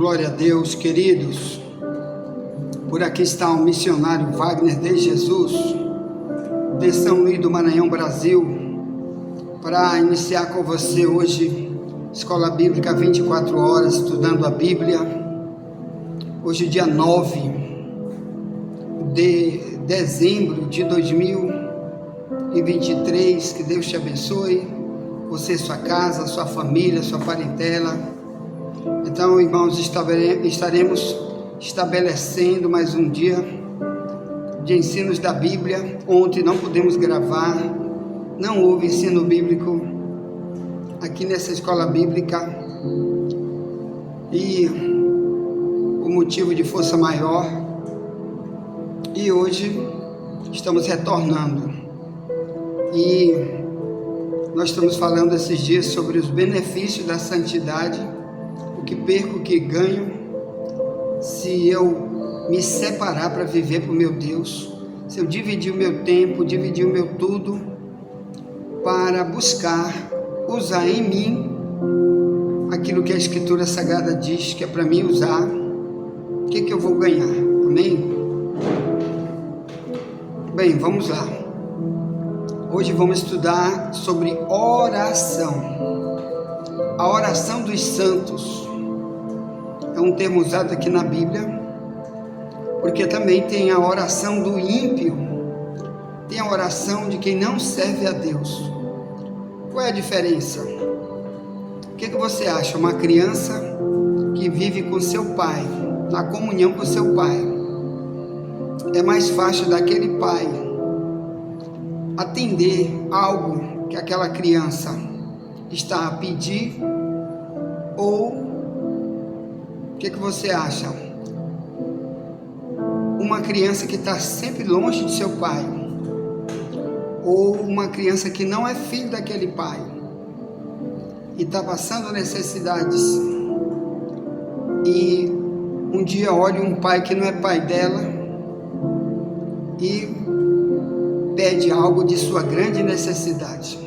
Glória a Deus, queridos. Por aqui está o missionário Wagner de Jesus, de São Luís do Maranhão, Brasil, para iniciar com você hoje Escola Bíblica 24 horas, estudando a Bíblia. Hoje, dia 9 de dezembro de 2023, que Deus te abençoe, você, sua casa, sua família, sua parentela. Então, irmãos, estaremos estabelecendo mais um dia de ensinos da Bíblia. Ontem não pudemos gravar, não houve ensino bíblico aqui nessa escola bíblica, e o motivo de força maior, e hoje estamos retornando, e nós estamos falando esses dias sobre os benefícios da santidade, o que perco, o que ganho, se eu me separar para viver para o meu Deus, se eu dividir o meu tempo, dividir o meu tudo, para buscar usar em mim aquilo que a Escritura Sagrada diz que é para mim usar, o que eu vou ganhar? Amém? Bem, vamos lá. Hoje vamos estudar sobre oração. A oração dos santos é um termo usado aqui na Bíblia, porque também tem a oração do ímpio, tem a oração de quem não serve a Deus. Qual é a diferença? O que você acha? Uma criança que vive com seu pai, na comunhão com seu pai, é mais fácil daquele pai atender algo que aquela criança está a pedir, ou o que você acha? Uma criança que está sempre longe de seu pai, ou uma criança que não é filho daquele pai e está passando necessidades, e um dia olha um pai que não é pai dela e pede algo de sua grande necessidade.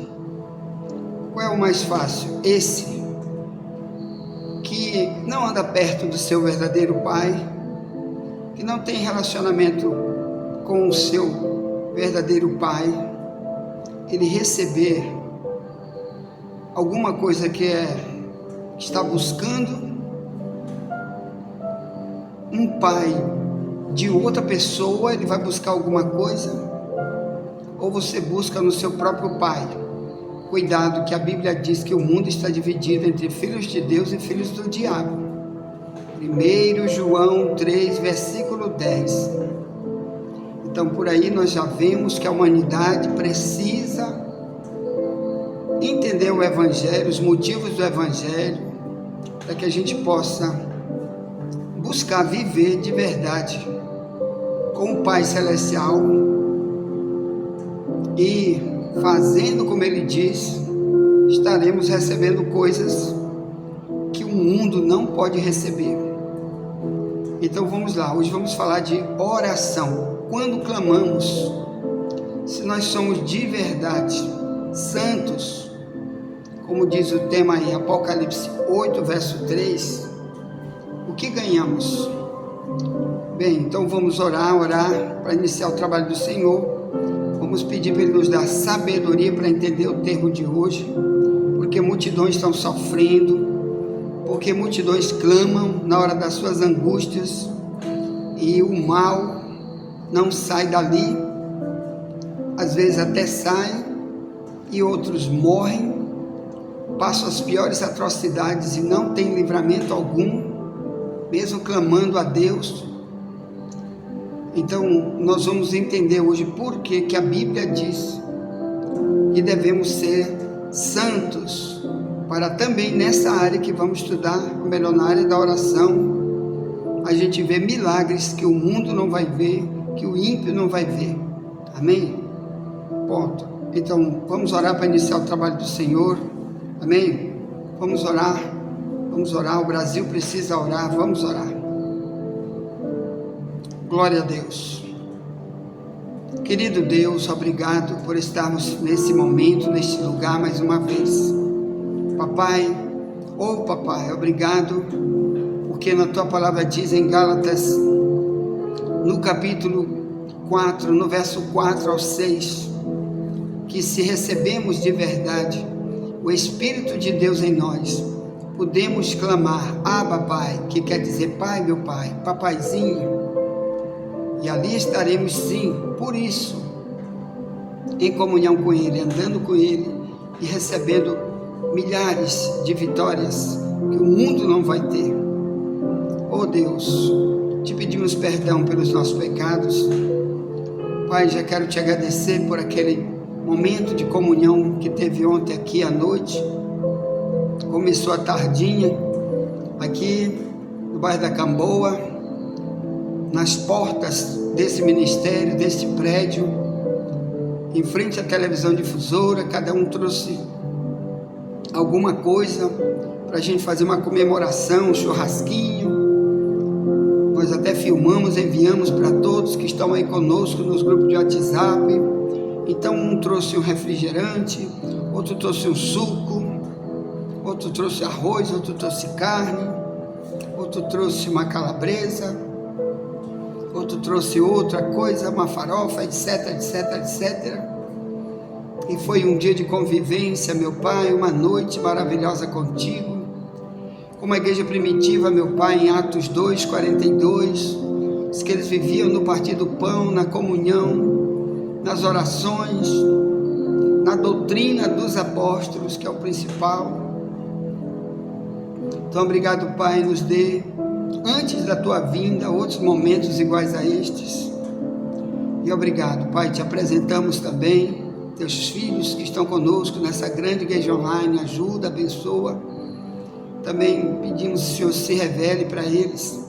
Qual é o mais fácil? Esse que não anda perto do seu verdadeiro pai, que não tem relacionamento com o seu verdadeiro pai, ele receber alguma coisa que está buscando, um pai de outra pessoa, ele vai buscar alguma coisa, ou você busca no seu próprio pai. Cuidado, que a Bíblia diz que o mundo está dividido entre filhos de Deus e filhos do diabo. 1 João 3, versículo 10. Então, por aí nós já vemos que a humanidade precisa entender o Evangelho, os motivos do Evangelho, para que a gente possa buscar viver de verdade com o Pai Celestial, e fazendo como Ele diz, estaremos recebendo coisas que o mundo não pode receber. Então vamos lá, hoje vamos falar de oração. Quando clamamos, se nós somos de verdade santos, como diz o tema aí, Apocalipse 8, verso 3, o que ganhamos? Bem, então vamos orar para iniciar o trabalho do Senhor. Vamos pedir para Ele nos dar sabedoria para entender o termo de hoje, porque multidões estão sofrendo, porque multidões clamam na hora das suas angústias, e o mal não sai dali, às vezes até sai, e outros morrem, passam as piores atrocidades e não tem livramento algum, mesmo clamando a Deus. Então nós vamos entender hoje por que a Bíblia diz que devemos ser santos, para também nessa área que vamos estudar, ou melhor, na área da oração, a gente vê milagres que o mundo não vai ver, que o ímpio não vai ver. Amém? Ponto. Então vamos orar para iniciar o trabalho do Senhor. Amém? Vamos orar, o Brasil precisa orar, vamos orar. Glória a Deus. Querido Deus, obrigado por estarmos nesse momento, neste lugar mais uma vez. Papai, papai, obrigado porque na tua palavra diz em Gálatas, no capítulo 4, no verso 4 ao 6, que se recebemos de verdade o Espírito de Deus em nós, podemos clamar, Abba Pai, que quer dizer Pai, meu Pai, Papaizinho, e ali estaremos sim, por isso, em comunhão com Ele, andando com Ele e recebendo milhares de vitórias que o mundo não vai ter. Oh Deus, te pedimos perdão pelos nossos pecados. Pai, já quero te agradecer por aquele momento de comunhão que teve ontem aqui à noite. Começou a tardinha, aqui no bairro da Camboa, nas portas desse ministério, deste prédio, em frente à televisão difusora. Cada um trouxe alguma coisa para a gente fazer uma comemoração, um churrasquinho. Nós até filmamos, enviamos para todos que estão aí conosco nos grupos de WhatsApp. Então um trouxe um refrigerante, outro trouxe um suco, outro trouxe arroz, outro trouxe carne, outro trouxe uma calabresa, outro trouxe outra coisa, uma farofa, etc, etc, etc. E foi um dia de convivência, meu Pai, uma noite maravilhosa contigo. Como a igreja primitiva, meu Pai, em Atos 2, 42, diz que eles viviam no partir do pão, na comunhão, nas orações, na doutrina dos apóstolos, que é o principal. Então, obrigado, Pai, nos dê, antes da tua vinda, outros momentos iguais a estes. E obrigado, Pai, te apresentamos também teus filhos que estão conosco nessa grande igreja online. Ajuda, abençoa. Também pedimos que o Senhor se revele para eles,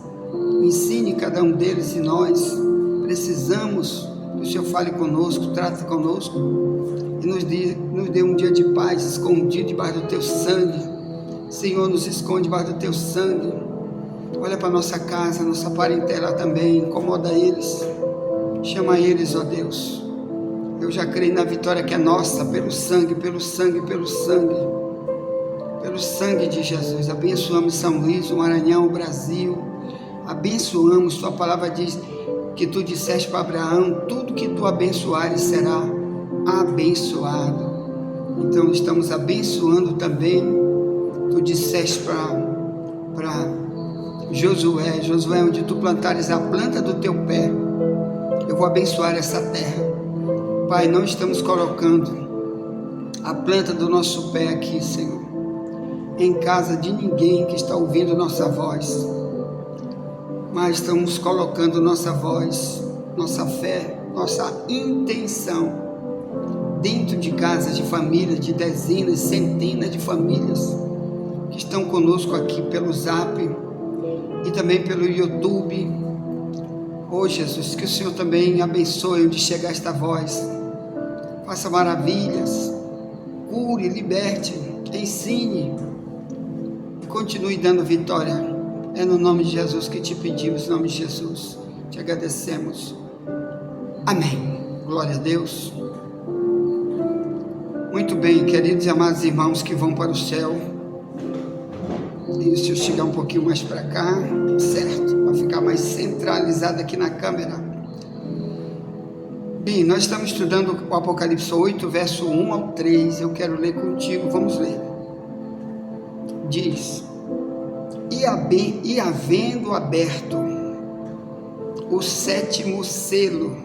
ensine cada um deles, e nós precisamos que o Senhor fale conosco, trate conosco e nos dê um dia de paz, escondido debaixo do teu sangue. Senhor, nos esconde debaixo do teu sangue. Olha para nossa casa, nossa parentela também, incomoda eles, chama eles, ó Deus. Eu já creio na vitória que é nossa, pelo sangue, pelo sangue, pelo sangue, pelo sangue de Jesus. Abençoamos São Luís, o Maranhão, o Brasil. Abençoamos, tua palavra diz que tu disseste para Abraão, tudo que tu abençoares será abençoado. Então estamos abençoando também. Tu disseste para Josué, onde tu plantares a planta do teu pé, eu vou abençoar essa terra. Pai, não estamos colocando a planta do nosso pé aqui, Senhor, em casa de ninguém que está ouvindo nossa voz, mas estamos colocando nossa voz, nossa fé, nossa intenção dentro de casas de famílias, de dezenas, centenas de famílias que estão conosco aqui pelo Zap e também pelo YouTube. Oh Jesus, que o Senhor também abençoe onde chegar esta voz, faça maravilhas, cure, liberte, ensine, continue dando vitória. É no nome de Jesus que te pedimos, em nome de Jesus, te agradecemos. Amém. Glória a Deus. Muito bem, queridos e amados irmãos que vão para o céu. Deixa eu chegar um pouquinho mais para cá, certo? Para ficar mais centralizado aqui na câmera. Bem, nós estamos estudando o Apocalipse 8, verso 1 ao 3. Eu quero ler contigo, vamos ler. Diz: E havendo aberto o sétimo selo,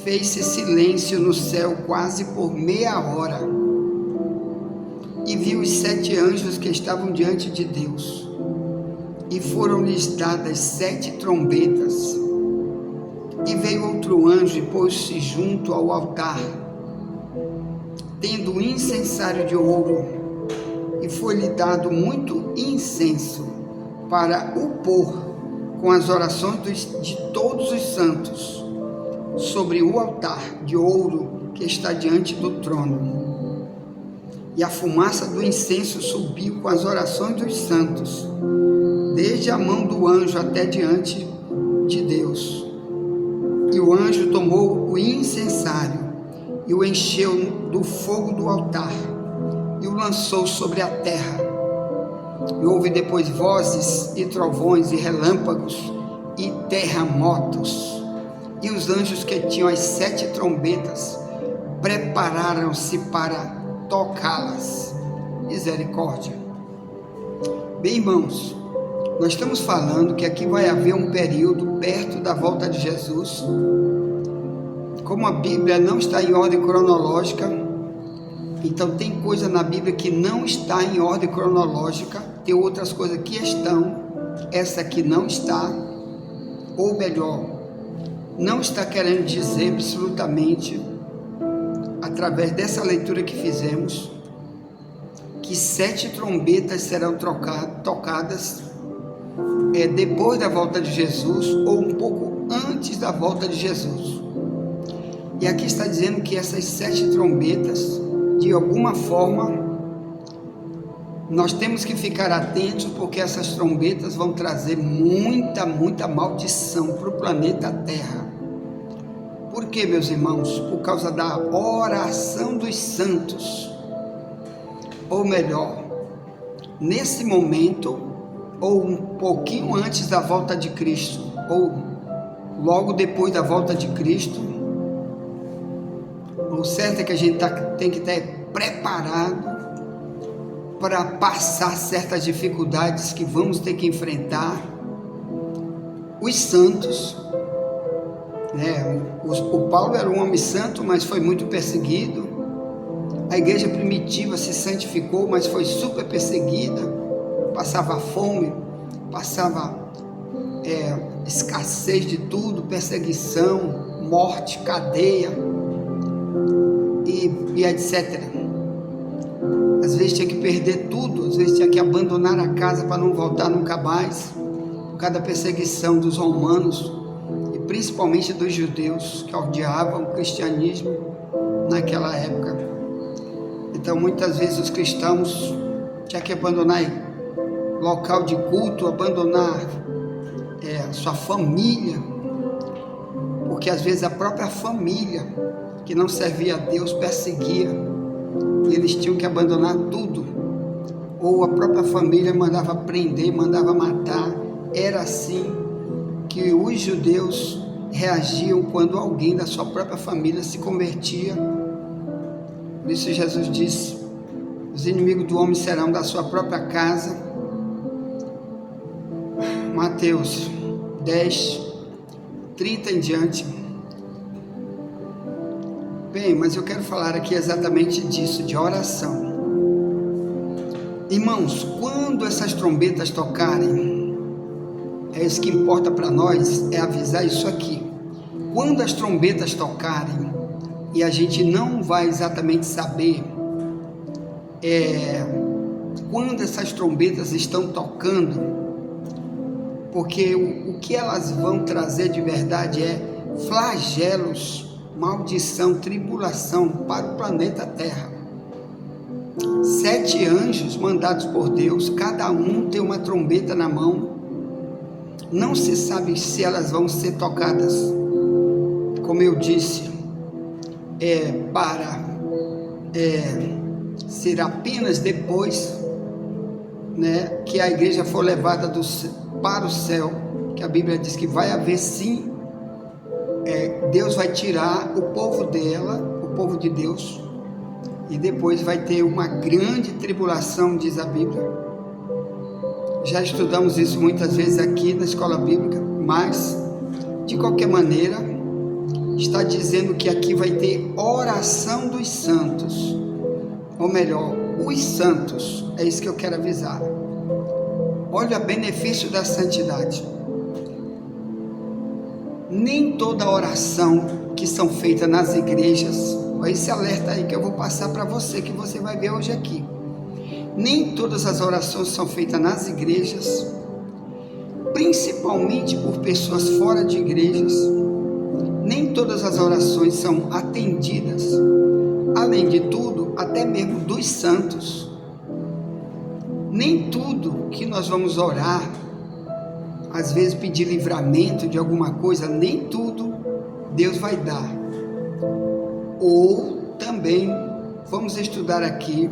fez-se silêncio no céu quase por meia hora. E vi os 7 anjos que estavam diante de Deus, e foram-lhes dadas 7 trombetas. E veio outro anjo e pôs-se junto ao altar, tendo um incensário de ouro, e foi-lhe dado muito incenso para o pôr com as orações de todos os santos sobre o altar de ouro que está diante do trono. E a fumaça do incenso subiu com as orações dos santos, desde a mão do anjo até diante de Deus. E o anjo tomou o incensário e o encheu do fogo do altar e o lançou sobre a terra. E houve depois vozes e trovões e relâmpagos e terremotos. E os anjos que tinham as 7 trombetas prepararam-se para tocá-las. Misericórdia. Bem, irmãos, nós estamos falando que aqui vai haver um período perto da volta de Jesus. Como a Bíblia não está em ordem cronológica, então tem coisa na Bíblia que não está em ordem cronológica, tem outras coisas que estão, essa aqui não está, ou melhor, não está querendo dizer absolutamente, através dessa leitura que fizemos, que 7 trombetas serão tocadas depois da volta de Jesus, ou um pouco antes da volta de Jesus. E aqui está dizendo que essas 7 trombetas, de alguma forma, nós temos que ficar atentos, porque essas trombetas vão trazer muita maldição para o planeta Terra. Por quê, meus irmãos? Por causa da oração dos santos. Ou melhor, nesse momento, ou um pouquinho antes da volta de Cristo, ou logo depois da volta de Cristo, o certo é que a gente tem que estar preparado para passar certas dificuldades que vamos ter que enfrentar. Os santos, né? O Paulo era um homem santo, mas foi muito perseguido. A igreja primitiva se santificou, mas foi super perseguida, passava fome, passava escassez de tudo, perseguição, morte, cadeia e etc. Às vezes tinha que perder tudo, às vezes tinha que abandonar a casa para não voltar nunca mais, por causa da perseguição dos romanos e principalmente dos judeus, que odiavam o cristianismo naquela época. Então muitas vezes os cristãos tinham que abandonar local de culto, abandonar sua família, porque às vezes a própria família que não servia a Deus perseguia, e eles tinham que abandonar tudo, ou a própria família mandava prender, mandava matar. Era assim que os judeus reagiam quando alguém da sua própria família se convertia. Por isso Jesus disse: os inimigos do homem serão da sua própria casa. Mateus 10, 30 em diante. Bem, mas eu quero falar aqui exatamente disso, de oração. Irmãos, quando essas trombetas tocarem, é isso que importa para nós, é avisar isso aqui. Quando as trombetas tocarem, e a gente não vai exatamente saber quando essas trombetas estão tocando, porque o que elas vão trazer de verdade é flagelos, maldição, tribulação para o planeta Terra. 7 anjos mandados por Deus, cada um tem uma trombeta na mão. Não se sabe se elas vão ser tocadas, como eu disse, para ser apenas depois, né, que a igreja for levada para o céu, que a Bíblia diz que vai haver sim. Deus vai tirar o povo dela, o povo de Deus, e depois vai ter uma grande tribulação, diz a Bíblia. Já estudamos isso muitas vezes aqui na escola bíblica, mas de qualquer maneira está dizendo que aqui vai ter oração dos santos, ou melhor, os santos. É isso que eu quero avisar. Olha o benefício da santidade. Nem toda oração que são feitas nas igrejas, olha esse alerta aí que eu vou passar para você, que você vai ver hoje aqui. Nem todas as orações são feitas nas igrejas, principalmente por pessoas fora de igrejas. Nem todas as orações são atendidas. Além de tudo, até mesmo dos santos. Nem tudo que nós vamos orar, às vezes pedir livramento de alguma coisa, nem tudo Deus vai dar. Ou também vamos estudar aqui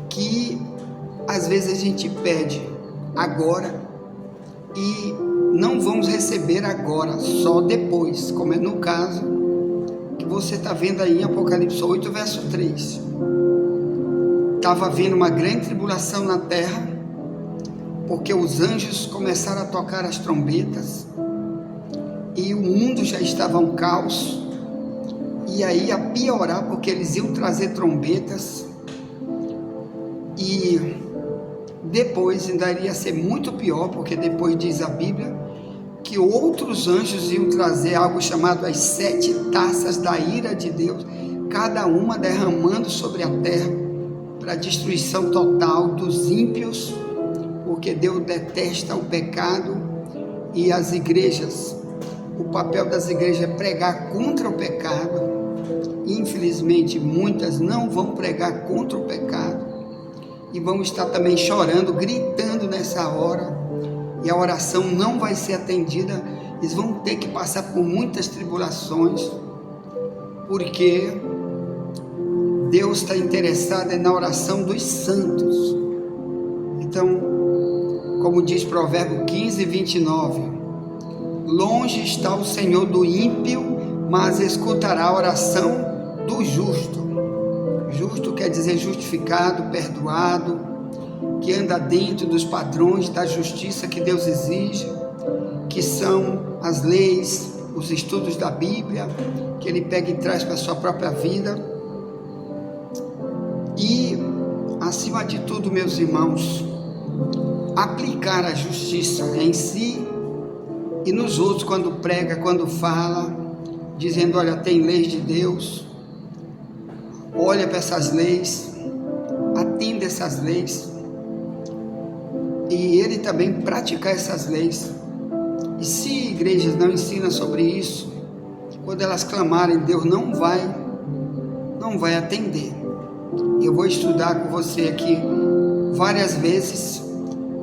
que às vezes a gente pede agora e não vamos receber agora, só depois, como é no caso que você está vendo aí em Apocalipse 8, verso 3. Estava havendo uma grande tribulação na terra, porque os anjos começaram a tocar as trombetas, e o mundo já estava um caos, e aí ia piorar, porque eles iam trazer trombetas, e depois ainda iria ser muito pior, porque depois diz a Bíblia, que outros anjos iam trazer algo chamado as 7 taças da ira de Deus, cada uma derramando sobre a terra, para a destruição total dos ímpios, porque Deus detesta o pecado, e as igrejas, o papel das igrejas é pregar contra o pecado. Infelizmente muitas não vão pregar contra o pecado, e vão estar também chorando, gritando nessa hora, e a oração não vai ser atendida. Eles vão ter que passar por muitas tribulações, porque Deus está interessado na oração dos santos. Então, como diz Provérbio 15, 29, longe está o Senhor do ímpio, mas escutará a oração do justo. Justo quer dizer justificado, perdoado, que anda dentro dos padrões da justiça que Deus exige, que são as leis, os estudos da Bíblia, que ele pega e traz para a sua própria vida. E, acima de tudo, meus irmãos, aplicar a justiça em si e nos outros, quando prega, quando fala, dizendo, olha, tem leis de Deus, olha para essas leis, atenda essas leis, e ele também praticar essas leis. E se igrejas não ensinam sobre isso, quando elas clamarem, Deus não vai atender. Eu vou estudar com você aqui várias vezes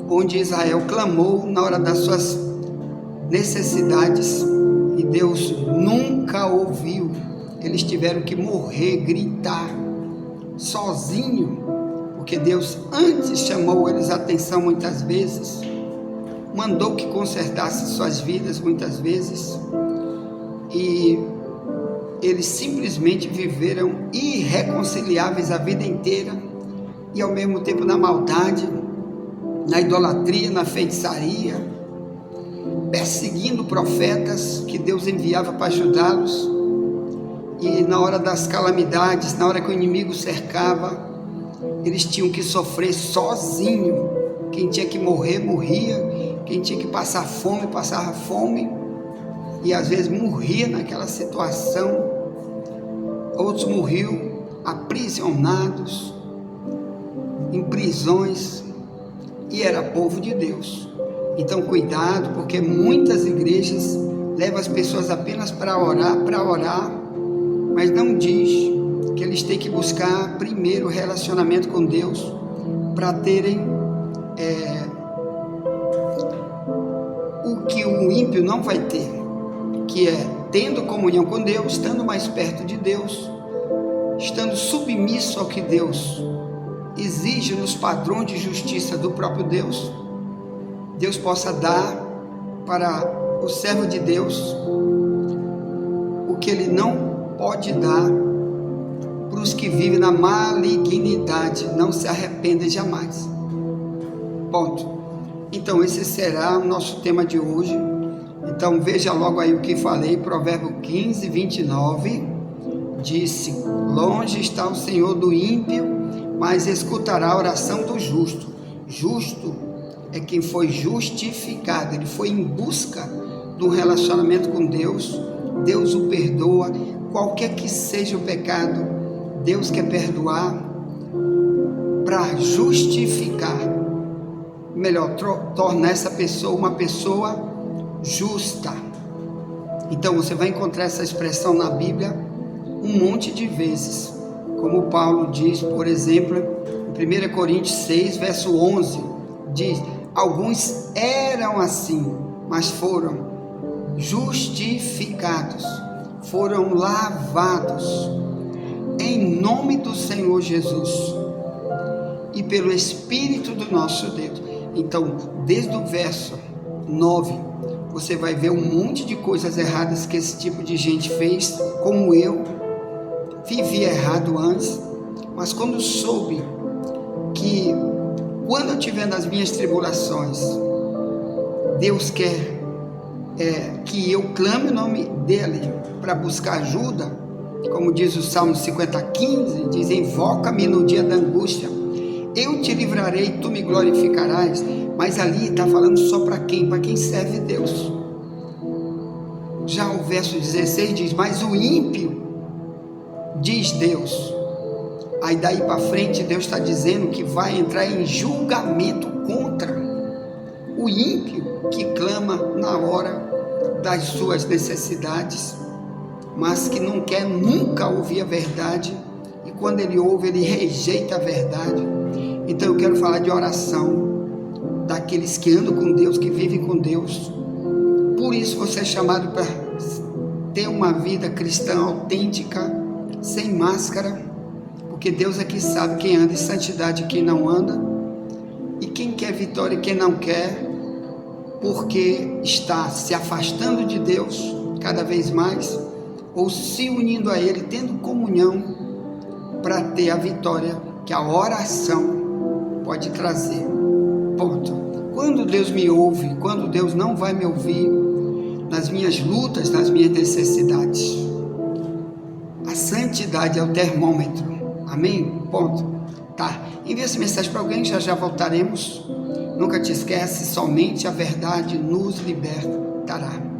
onde Israel clamou na hora das suas necessidades e Deus nunca ouviu. Eles tiveram que morrer, gritar sozinho, porque Deus antes chamou eles a atenção muitas vezes, mandou que consertasse suas vidas muitas vezes, e eles simplesmente viveram irreconciliáveis a vida inteira, e ao mesmo tempo na maldade, na idolatria, na feitiçaria, perseguindo profetas que Deus enviava para ajudá-los, e na hora das calamidades, na hora que o inimigo cercava, eles tinham que sofrer sozinho. Quem tinha que morrer, morria. Quem tinha que passar fome, passava fome, e às vezes morria naquela situação. Outros morriam aprisionados em prisões, e era povo de Deus. Então cuidado, porque muitas igrejas levam as pessoas apenas para orar, mas não diz que eles têm que buscar primeiro o relacionamento com Deus, para terem o que o ímpio não vai ter, que é tendo comunhão com Deus, estando mais perto de Deus, estando submisso ao que Deus exige nos padrões de justiça do próprio Deus. Deus possa dar para o servo de Deus o que ele não pode dar para os que vivem na malignidade, não se arrependem jamais. Ponto. Então esse será o nosso tema de hoje. Então veja logo aí o que falei. Provérbio 15, 29 disse: longe está o Senhor do ímpio, mas escutará a oração do justo. Justo é quem foi justificado, ele foi em busca de um relacionamento com Deus. Deus o perdoa, qualquer que seja o pecado, Deus quer perdoar para justificar, melhor, tornar essa pessoa uma pessoa justa. Então você vai encontrar essa expressão na Bíblia um monte de vezes, como Paulo diz, por exemplo, em 1 Coríntios 6, verso 11, diz: alguns eram assim, mas foram justificados, foram lavados em nome do Senhor Jesus. e pelo Espírito do nosso Deus. Então, desde o verso 9, você vai ver um monte de coisas erradas que esse tipo de gente fez, como eu vivia errado antes, mas quando soube que quando eu estiver nas minhas tribulações, Deus quer que eu clame o nome dele para buscar ajuda, como diz o Salmo 50:15, diz: invoca-me no dia da angústia, eu te livrarei, tu me glorificarás. Mas ali está falando só para quem? Para quem serve Deus. Já o verso 16 diz: mas o ímpio, diz Deus. Aí daí para frente Deus está dizendo que vai entrar em julgamento contra o ímpio que clama na hora das suas necessidades, mas que não quer nunca ouvir a verdade, e quando ele ouve, ele rejeita a verdade. Então eu quero falar de oração, daqueles que andam com Deus, que vivem com Deus. Por isso você é chamado para ter uma vida cristã autêntica, sem máscara, porque Deus é que sabe quem anda em santidade e quem não anda, e quem quer vitória e quem não quer, porque está se afastando de Deus cada vez mais, ou se unindo a Ele, tendo comunhão para ter a vitória que a oração pode trazer. Ponto. Quando Deus me ouve, quando Deus não vai me ouvir, nas minhas lutas, nas minhas necessidades, a santidade é o termômetro. Amém? Ponto. Tá. Envie essa mensagem para alguém, já voltaremos. Nunca te esquece, somente a verdade nos libertará.